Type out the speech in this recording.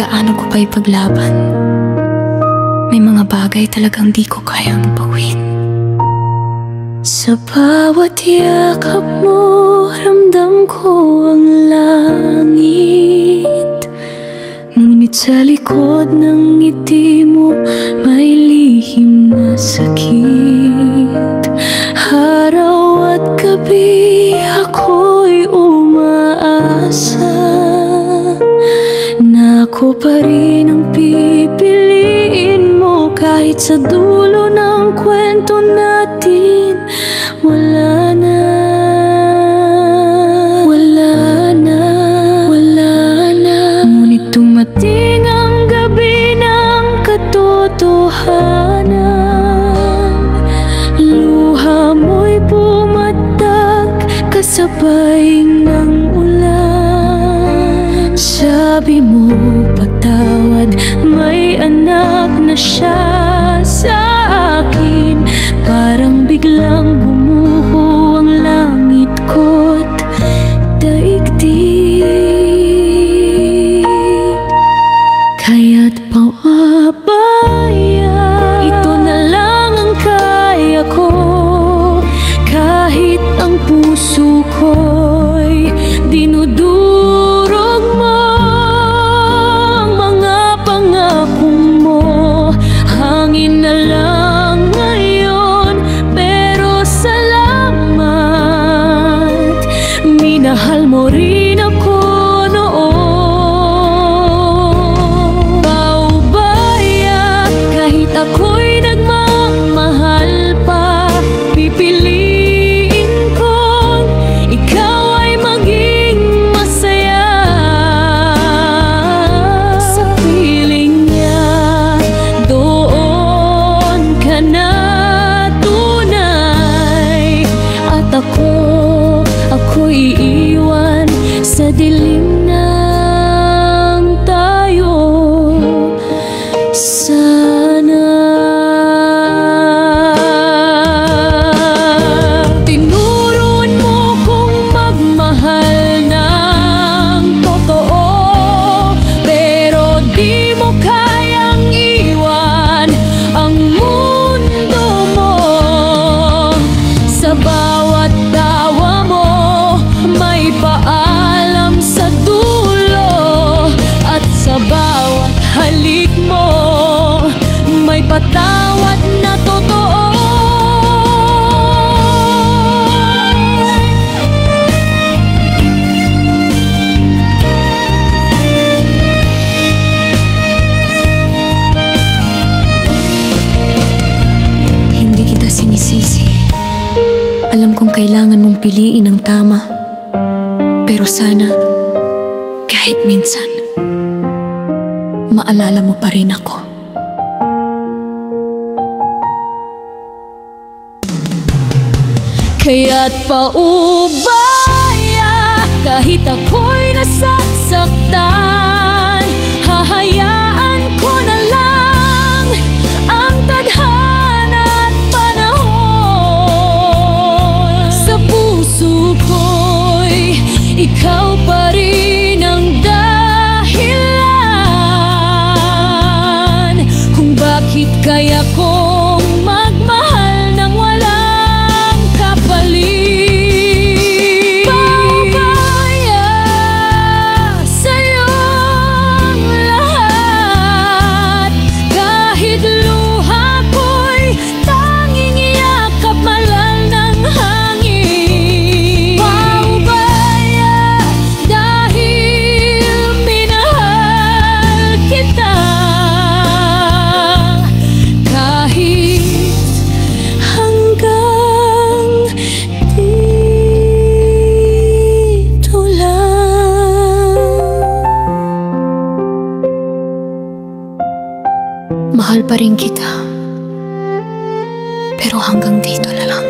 gaano ko pa ipaglaban. May mga bagay talagang di ko kayang bawin. Sa bawat yakap mo, ramdam ko ang langit. Ngunit sa likod ng ngiti mo, may lihim na sakit. Araw at gabi ako'y umaasa na ako pa rin ang pipiliin mo. Kahit sa dulo ng kwento natin wala na, wala na, wala na. Ngunit dumating ang gabi ng katotohanan. Luha mo'y pumatak kasabay ng ulan. Sabi mo patawad, may anak na siya sa akin. Parang biglang bumuho ang langit ko't daigdig. Kaya't pawabaya, ito na lang ang kaya ko. Kahit ang puso ko'y dinudurog mo, ang mga pangako mo hangin na lang ngayon. Pero salamat, minahal mo rin ako noon. Paubaya, kahit ako'y nagmamahal pa, pipiliin kong ikaw ay maging masaya. Sa piling niya, doon ka na tunay. At ako'y iiwan sa dilim ng tayo. Sana tinuruan mo kong magmahal ng totoo, pero di mo kayang iwan ang mundo mo. Sa bawat tawa mo, may paalam sa dulo. At sa bawat halik mo, may patawad na totoo. Hindi kita sinisisi. Alam kong kailangan mong piliin ang tama. Pero sana, kahit minsan, maalala mo pa rin ako. Kaya't paubaya, kahit ako'y nasasaktan, hahayaan ko na lang ang tadhana at panahon. Sa puso ko'y ikaw pa rin ang dahilan kung bakit kaya kong magmahal ng walang kapalit. Paubaya sa'yong lahat, kahit luha ko'y tanging yakap malal ng hangin. Paubaya dahil minahal kita. Kahit hanggang dito lang. Mahal pa rin kita, pero hanggang dito na lang.